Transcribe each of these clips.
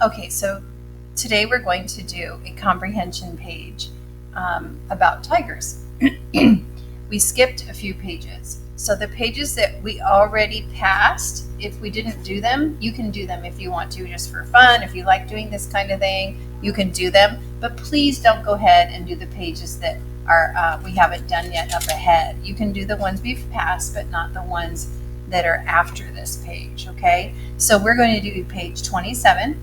Okay, so today we're going to do a comprehension page about tigers. We skipped a few pages. So the pages that we already passed, if we didn't do them, you can do them if you want to, just for fun. If you like doing this kind of thing, you can do them. But please don't go ahead and do the pages that are we haven't done yet up ahead. You can do the ones we've passed, but not the ones that are after this page, okay? So we're going to do page 27.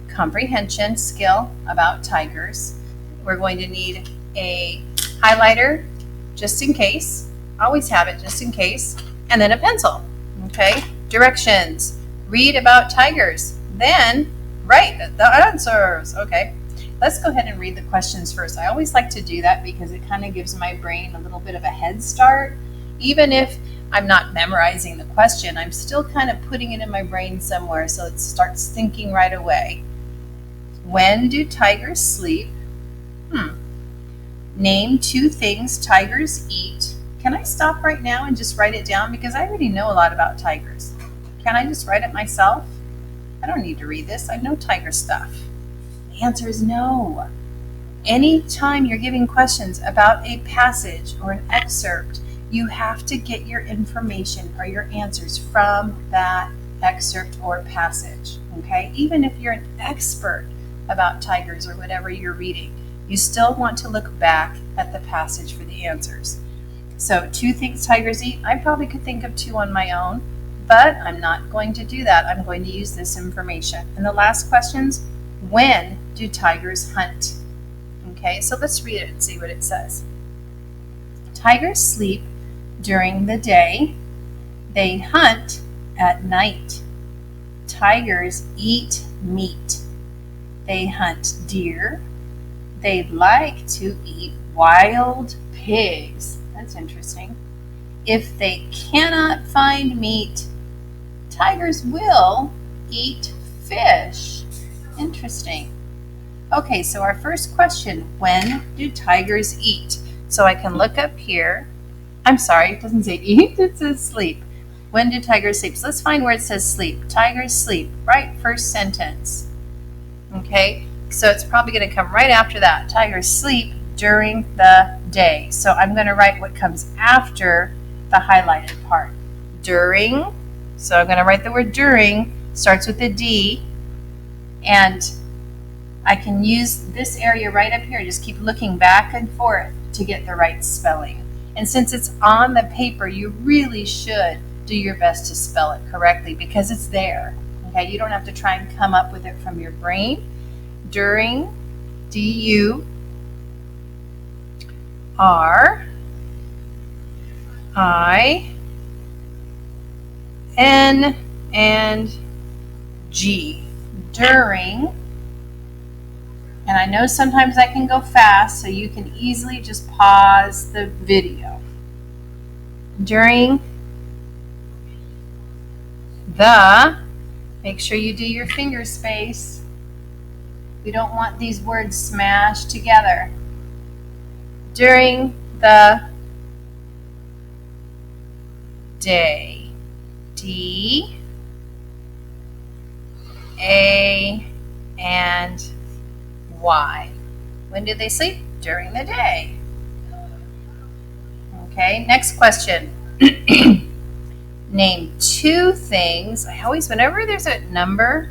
Comprehension skill about tigers. We're going to need a highlighter just in case. Always have it just in case. And then a pencil. Okay. Directions. Read about tigers. Then write the answers. Okay. Let's go ahead and read the questions first. I always like to do that because it kind of gives my brain a little bit of a head start. Even if I'm not memorizing the question, I'm still kind of putting it in my brain somewhere so it starts thinking right away. When do tigers sleep? Name 2 things tigers eat. Can I stop right now and just write it down? Because I already know a lot about tigers. Can I just write it myself? I don't need to read this. I know tiger stuff. The answer is no. Anytime you're giving questions about a passage or an excerpt, you have to get your information or your answers from that excerpt or passage. Okay? Even if you're an expert about tigers or whatever you're reading, you still want to look back at the passage for the answers. So 2 things tigers eat. I probably could think of 2 on my own, but I'm not going to do that. I'm going to use this information. And the last questions, when do tigers hunt? Okay, so let's read it and see what it says. Tigers sleep during the day. They hunt at night. Tigers eat meat. They hunt deer. They like to eat wild pigs. That's interesting. If they cannot find meat, tigers will eat fish. Interesting. Okay, so our first question, when do tigers eat? So I can look up here. I'm sorry, it doesn't say eat, it says sleep. When do tigers sleep? So let's find where it says sleep. Tigers sleep, right? First sentence. Okay, so it's probably going to come right after that. Tigers sleep during the day. So I'm going to write what comes after the highlighted part. During, so I'm going to write the word during, starts with a D, and I can use this area right up here. Just keep looking back and forth to get the right spelling. And since it's on the paper, you really should do your best to spell it correctly because it's there. Okay, you don't have to try and come up with it from your brain. During, D-U-R-I-N-G. During, and I know sometimes I can go fast, so you can easily just pause the video. During the, make sure you do your finger space. We don't want these words smashed together. During the day. D, A, and Y. When do they sleep? During the day. Okay, next question. Name 2 things. I always, whenever there's a number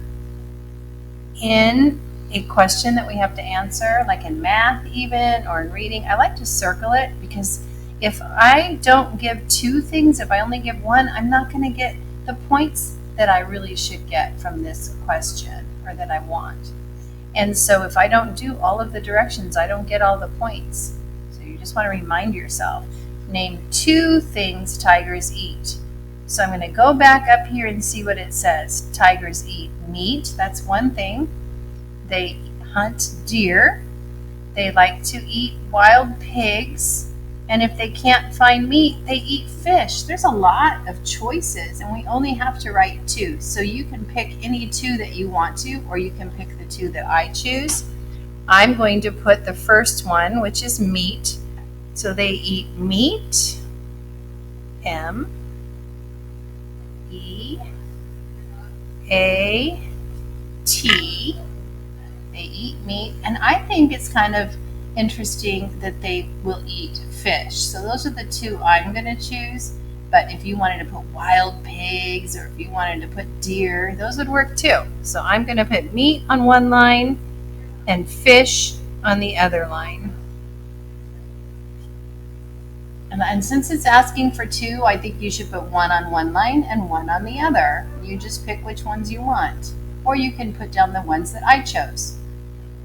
in a question that we have to answer, like in math even, or in reading, I like to circle it because if I don't give 2 things, if I only give 1, I'm not going to get the points that I really should get from this question or that I want. And so if I don't do all of the directions, I don't get all the points. So you just want to remind yourself, name 2 things tigers eat. So I'm going to go back up here and see what it says. Tigers eat meat. That's one thing. They hunt deer. They like to eat wild pigs. And if they can't find meat, they eat fish. There's a lot of choices, and we only have to write 2. So you can pick any 2 that you want to, or you can pick the 2 that I choose. I'm going to put the first one, which is meat. So they eat meat. M-E-A-T. eat meat. And I think it's kind of interesting that they will eat fish. So those are the two I'm going to choose. But if you wanted to put wild pigs or if you wanted to put deer, those would work too. So I'm going to put meat on one line and fish on the other line. And since it's asking for two, I think you should put one on one line and one on the other. You just pick which ones you want. Or you can put down the ones that I chose.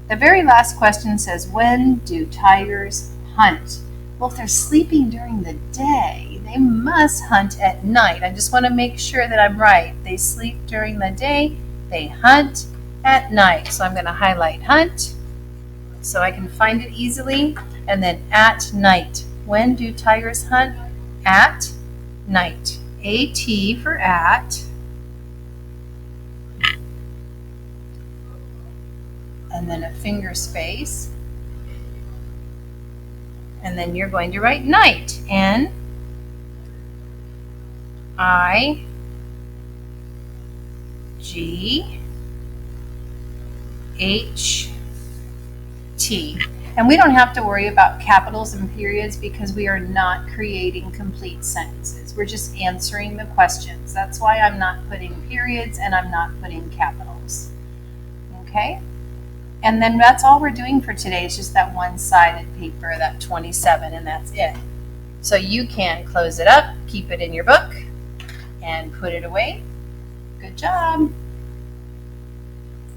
The very last question says, when do tigers hunt? Well, if they're sleeping during the day, they must hunt at night. I just want to make sure that I'm right. They sleep during the day, they hunt at night. So I'm going to highlight hunt so I can find it easily. And then at night. When do tigers hunt? At night. A-T for at. And then a finger space. And then you're going to write night. N-I-G-H-T. And we don't have to worry about capitals and periods because we are not creating complete sentences. We're just answering the questions. That's why I'm not putting periods and I'm not putting capitals. Okay? And then that's all we're doing for today. It's just that one-sided paper, that 27, and that's it. So you can close it up, keep it in your book, and put it away. Good job.